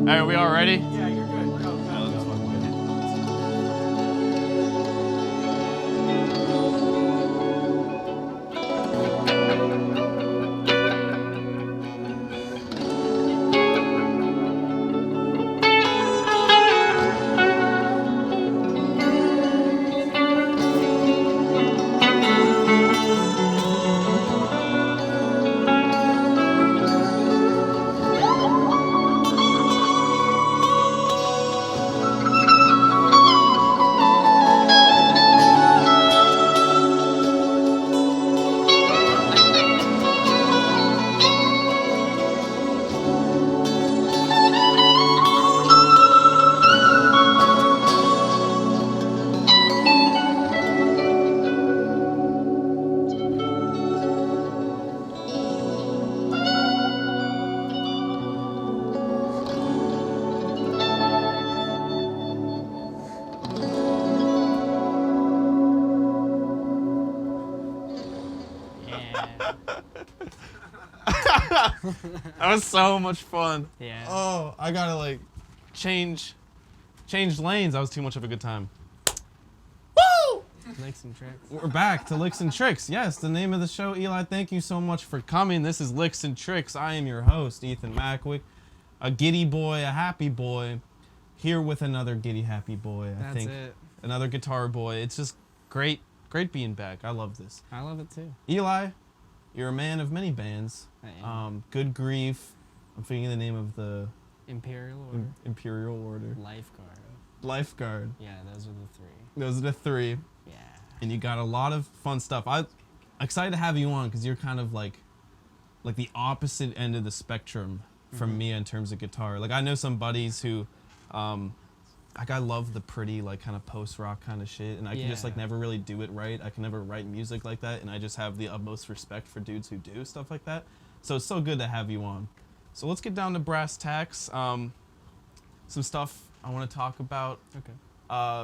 Are we all ready? Yeah, you're good. Go. That was so much fun. Yeah. Oh, I gotta like change lanes. That was too much of a good time. Woo! Licks and tricks. We're back to Licks and Tricks. Yes, the name of the show. Eli, thank you so much for coming. This is Licks and Tricks. I am your host, Ethan Mackowick, a giddy boy, a happy boy, here with another giddy happy boy. That's it. Another guitar boy. It's just great being back. I love this. I love it too. Eli, you're a man of many bands. I am. Good Grief. I'm forgetting the name of the Imperial Order. Imperial Order. Lifeguard. Yeah, those are the three. Those are the three. Yeah. And you got a lot of fun stuff. I'm excited to have you on because you're kind of like the opposite end of the spectrum from me in terms of guitar. Like I know some buddies who, like I love the pretty like kind of post-rock kind of shit, and I can just like never really do it right. I can never write music like that, and I just have the utmost respect for dudes who do stuff like that. So it's so good to have you on. So let's get down to brass tacks. Some stuff I want to talk about. Okay.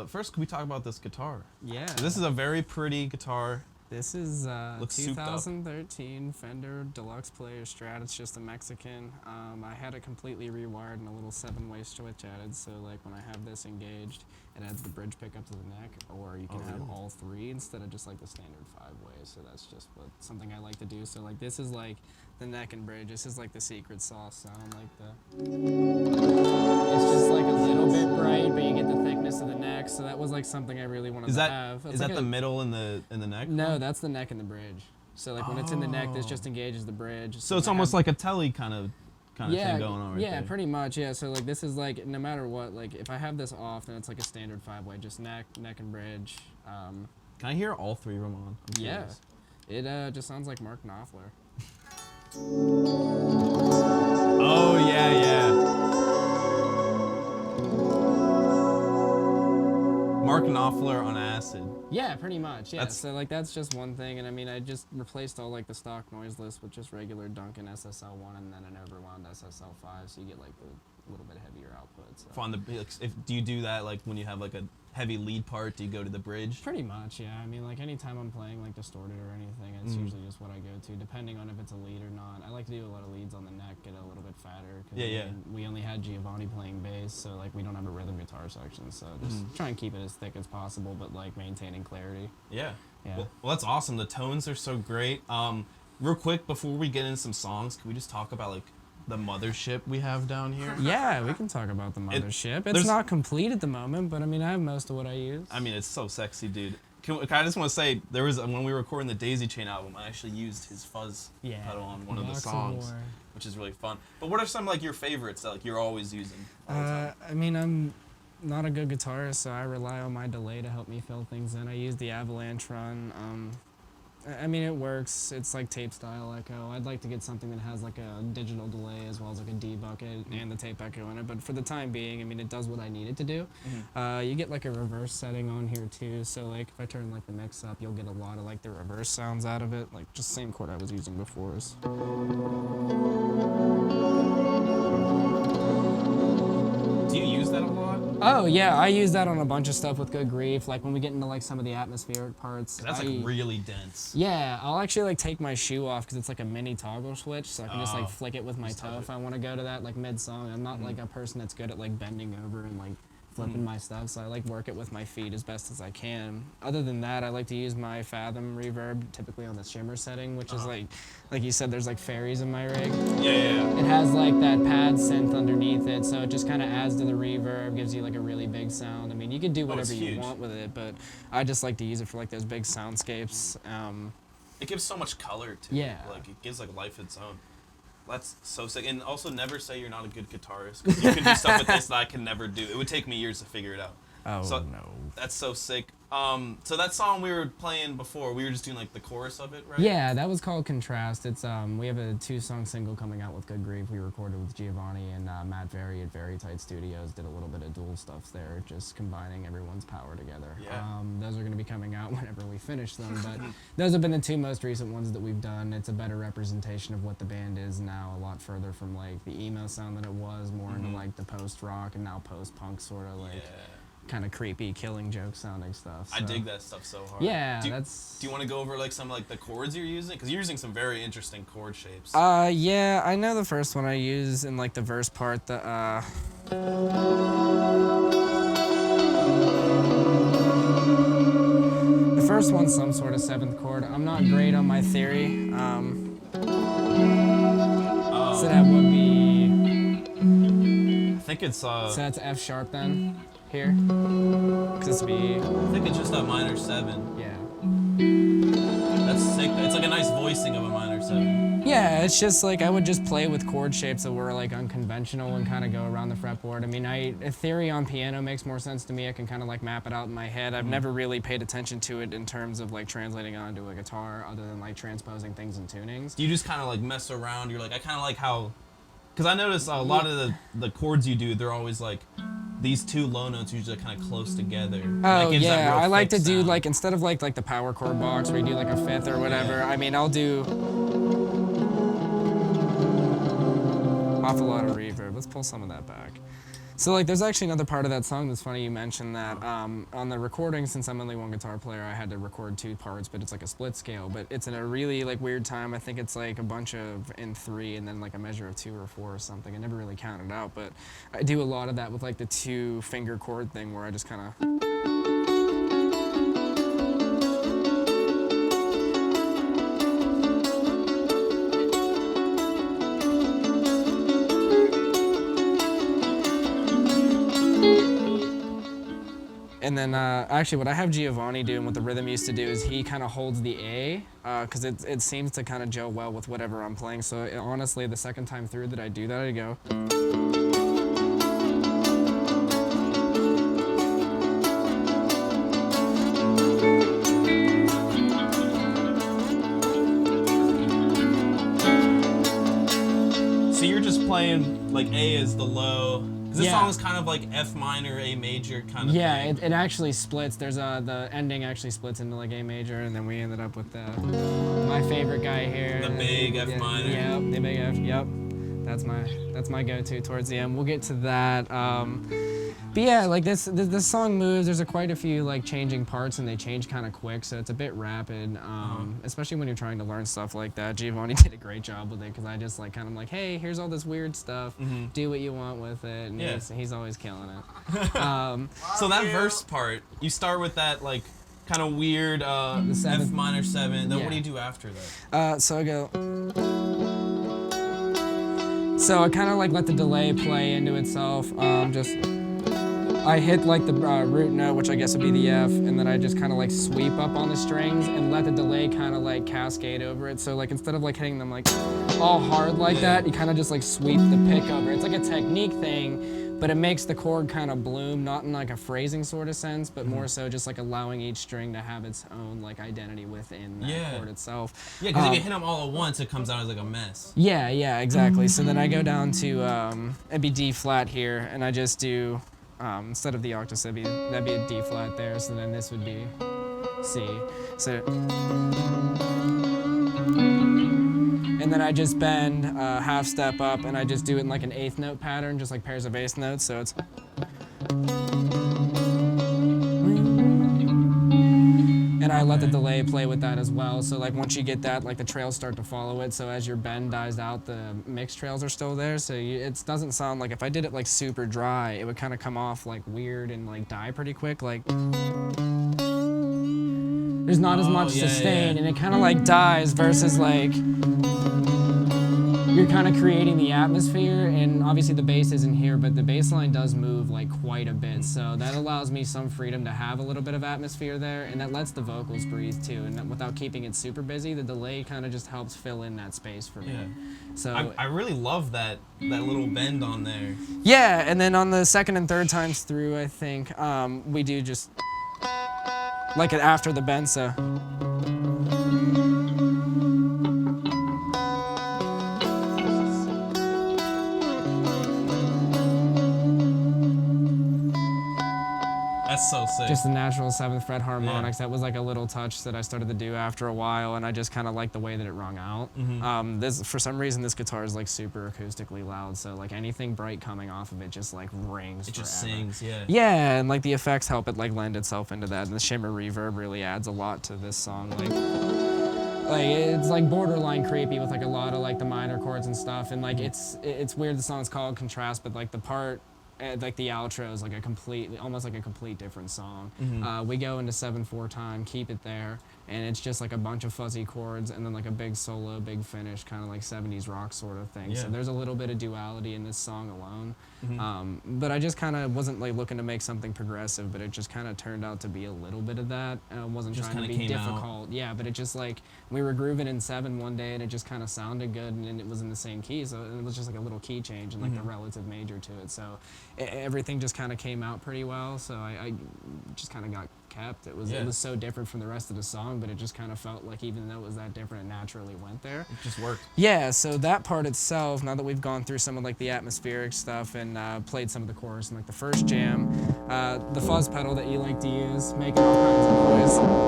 First, can we talk about this guitar? Yeah. So this is a very pretty guitar. This is Looks souped up. 2013 Fender Deluxe Player Strat. It's just a Mexican. I had it completely rewired and a little 7-way switch added, so like when I have this engaged, it adds the bridge pickup to the neck, or you can have all three instead of just like the standard 5-way. So that's just something I like to do. So like this is like the neck and bridge. This is like the secret sauce sound, like it's just like a little bit bright, but you get the thickness of the neck. So that was like something I really wanted to have. Is that the middle in the neck? No, that's the neck and the bridge. So like when it's in the neck, this just engages the bridge. So it's almost like a telly kind of thing going on right there. Yeah, pretty much. Yeah. So like this is like no matter what, like if I have this off, then it's like a standard 5-way, just neck and bridge. Can I hear all three of them on? Yeah. It just sounds like Mark Knopfler. Oh yeah. Mark Knopfler on acid. Yeah, pretty much. Yeah. So like that's just one thing, and I mean I just replaced all like the stock noiseless with just regular Duncan SSL1 and then an overwound SSL5, so you get like a little bit heavier output. So. Fun. Do you do that like when you have like a heavy lead part? Do you go to the bridge? Pretty much, yeah. I mean, like anytime I'm playing like distorted or anything, it's usually just what I go to, depending on if it's a lead or not. I like to do a lot of leads on the neck, get a little bit fatter. Cause I mean, we only had Giovanni playing bass, so like we don't have a rhythm guitar section, so just try and keep it as thick as possible, but like maintaining clarity. Yeah. Yeah. Well, that's awesome. The tones are so great. Real quick before we get into some songs, can we just talk about like the mothership we have down here? Yeah, we can talk about the mothership. It's not complete at the moment, but I mean, I have most of what I use. I mean, it's so sexy, dude. I just want to say, there was when we were recording the Daisy Chain album, I actually used his fuzz pedal on one of the songs, which is really fun. But what are some like your favorites that like you're always using all the time? I mean, I'm not a good guitarist, so I rely on my delay to help me fill things in. I use the Avalanche Run. I mean, it works. It's like tape style echo. I'd like to get something that has like a digital delay as well as like a D bucket and the tape echo in it. But for the time being, I mean, it does what I need it to do. You get like a reverse setting on here too. So like if I turn like the mix up, you'll get a lot of like the reverse sounds out of it. Like just same chord I was using before. Do you use that a lot? Oh yeah, I use that on a bunch of stuff with Good Grief. Like when we get into like some of the atmospheric parts. That's like really dense. Yeah, I'll actually like take my shoe off because it's like a mini toggle switch, so I can just like flick it with my toe if I want to go to that like mid song. I'm not like a person that's good at like bending over and like flipping my stuff, so I like work it with my feet as best as I can. Other than that, I like to use my Fathom reverb, typically on the shimmer setting, which is like you said, there's like fairies in my rig. Yeah. It has like that pad synth underneath it, so it just kind of adds to the reverb, gives you like a really big sound. I mean, you can do whatever you want with it, but I just like to use it for like those big soundscapes. It gives so much color to it. Like it gives like life its own. That's so sick. And also never say you're not a good guitarist, because you can do stuff with this that I can never do. It would take me years to figure it out. Oh, so, no. That's so sick. So that song we were playing before, we were just doing like the chorus of it, right? Yeah, that was called Contrast. It's we have a 2-song single coming out with Good Grief. We recorded with Giovanni and Matt Very at Very Tight Studios. Did a little bit of dual stuff there, just combining everyone's power together. Yeah. Those are going to be coming out whenever we finish them, but those have been the 2 most recent ones that we've done. It's a better representation of what the band is now, a lot further from like the emo sound than it was, more into like the post-rock and now post-punk sort of like kind of creepy Killing Joke sounding stuff. So. I dig that stuff so hard. Yeah, do that's... Do you want to go over like some like the chords you're using? Because you're using some very interesting chord shapes. Yeah, I know the first one I use in like the verse part, the first one's some sort of 7th chord. I'm not great on my theory. So that would be... I think it's So that's F sharp then, here? Because it's B. I think it's just a minor 7. Yeah. That's sick. It's like a nice voicing of a minor 7. Yeah, it's just like I would just play with chord shapes that were like unconventional and kind of go around the fretboard. I mean, a theory on piano makes more sense to me. I can kind of like map it out in my head. I've never really paid attention to it in terms of like translating it onto a guitar other than like transposing things and tunings. Do you just kind of like mess around? You're like, I kind of like how... Because I notice a lot of the chords you do, they're always like, these 2 low notes usually kind of close together. Oh yeah, I like to do like, instead of like the power chord box where you do like a 5th or whatever, I mean, I'll do off a lot of reverb. Let's pull some of that back. So like there's actually another part of that song that's funny you mentioned that. On the recording, since I'm only one guitar player, I had to record 2 parts, but it's like a split scale, but it's in a really like weird time. I think it's like a bunch of in 3 and then like a measure of 2 or 4 or something. I never really counted out, but I do a lot of that with like the 2 finger chord thing where I just kind of... And then actually what I have Giovanni do and what the rhythm used to do is he kind of holds the A because it seems to kind of gel well with whatever I'm playing. So honestly, the second time through that I do that, I go. So you're just playing like A is the low. This Yeah. song is kind of like F minor, A major kind of Yeah, thing. it actually splits. There's the ending actually splits into like A major, and then we ended up with my favorite guy here. The big F minor. Yep, the big F. Yep, that's my go-to towards the end. We'll get to that. But yeah, like this song moves. There's quite a few like changing parts, and they change kind of quick, so it's a bit rapid. Especially when you're trying to learn stuff like that. Giovanni did a great job with it because I just like kind of like, hey, here's all this weird stuff. Do what you want with it, and he's always killing it. So that verse part, you start with that like kind of weird F minor 7. Then what do you do after that? So I go. So I kind of like let the delay play into itself. I hit like the root note, which I guess would be the F, and then I just kind of like sweep up on the strings and let the delay kind of like cascade over it. So like instead of like hitting them like all hard like that, you kind of just like sweep the pick over. It's like a technique thing, but it makes the chord kind of bloom, not in like a phrasing sort of sense, but more so just like allowing each string to have its own like identity within that chord itself. Yeah, because if you hit them all at once, it comes out as like a mess. Yeah, exactly. So then I go down to it'd be D flat here, and I just do. Instead of the octave, that'd be a D flat there, so then this would be C. So, and then I just bend half step up, and I just do it in like an 8th note pattern, just like pairs of 8th notes. So it's And I let the delay play with that as well. So like once you get that, like the trails start to follow it. So as your bend dies out, the mixed trails are still there. So it doesn't sound like, if I did it like super dry, it would kind of come off like weird and like die pretty quick. Like there's not as much sustain, and it kind of like dies versus like you're kind of creating the atmosphere. And obviously the bass isn't here, but the bass line does move like quite a bit. So that allows me some freedom to have a little bit of atmosphere there, and that lets the vocals breathe too. And without keeping it super busy, the delay kind of just helps fill in that space for me. Yeah. So I really love that little bend on there. yeah, and then on the second and third times through, I think we do just like it after the bend. So. That's so sick. Just the natural 7th fret harmonics. That was like a little touch that I started to do after a while, and I just kind of liked the way that it rung out. This, for some reason, this guitar is like super acoustically loud, so like anything bright coming off of it just like rings. It just forever. sings, yeah. Yeah, and like the effects help it like lend itself into that, and the shimmer reverb really adds a lot to this song. Like it's like borderline creepy with like a lot of like the minor chords and stuff, and like it's weird. The song's called Contrast, but like the part. Like the outro is like almost like a complete different song. We go into 7/4 time, keep it there, and it's just like a bunch of fuzzy chords and then like a big solo, big finish, kind of like 70s rock sort of thing. Yeah. So there's a little bit of duality in this song alone. But I just kind of wasn't like looking to make something progressive, but it just kind of turned out to be a little bit of that. I wasn't Just trying to kinda be came out. difficult. Yeah, but it just like, we were grooving in 7 one day and it just kind of sounded good, and it was in the same key, so it was just like a little key change and like the relative major to it. So everything just kind of came out pretty well, so I just kind of got kept. It was so different from the rest of the song, but it just kind of felt like even though it was that different, it naturally went there. It just worked. Yeah, so that part itself, now that we've gone through some of like the atmospheric stuff and played some of the chorus in like the first jam, the fuzz pedal that you like to use, making all kinds of noise.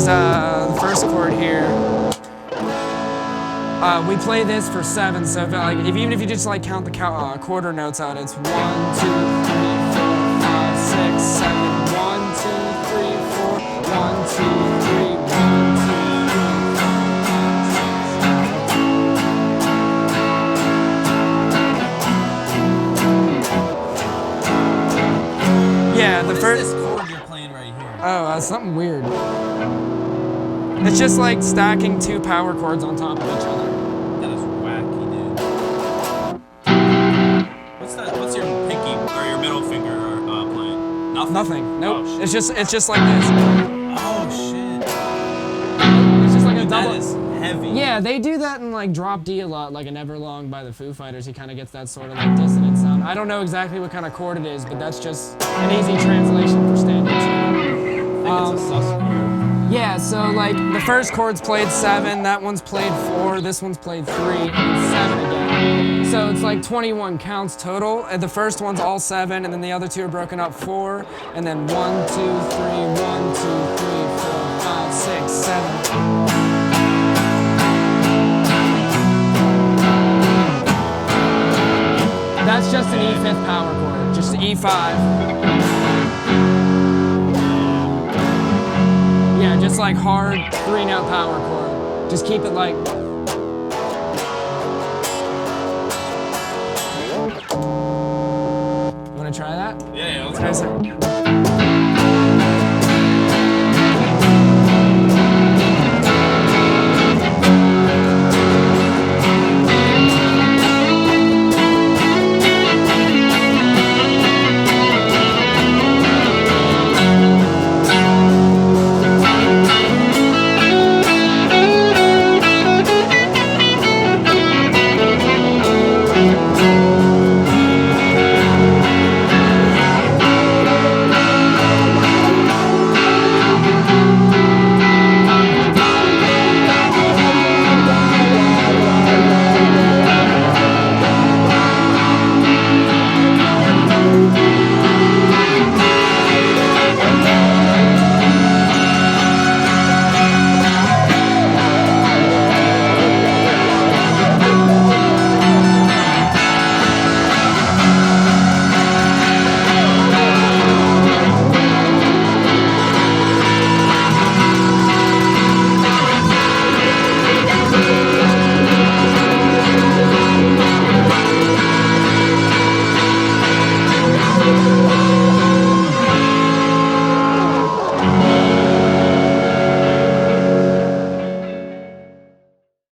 The first chord here, we play this for 7, so even if you just like count the quarter notes out, it's 1, 2, 3, 4, 5, 6, 7, 1, 2, 3, 4, 1, 2, 3, 1, 2, 3, 4, 5, 6. Yeah, the first. This chord you're playing right here. Oh, something weird. It's just like stacking 2 power chords on top of each other. That is wacky, dude. What's your pinky or your middle finger playing? Nothing. Nope. Oh, it's just like this. Oh shit. It's just like a double. That is heavy. Yeah, they do that in like Drop D a lot, like in Everlong by the Foo Fighters. He kind of gets that sort of like dissonant sound. I don't know exactly what kind of chord it is, but that's just an easy translation for standard tuning. I think it's a sus chord. Yeah, so like the first chord's played 7, that one's played 4, this one's played 3, and 7 again. So it's like 21 counts total. And the first one's all 7, and then the other 2 are broken up 4, and then 1, 2, 3, 1, 2, 3, 4, 5, 6, 7. That's just an E5 power chord, just an E5. Yeah, just like hard 3-note power chord. Just keep it like. Wanna try that? Yeah, let's Try go. it.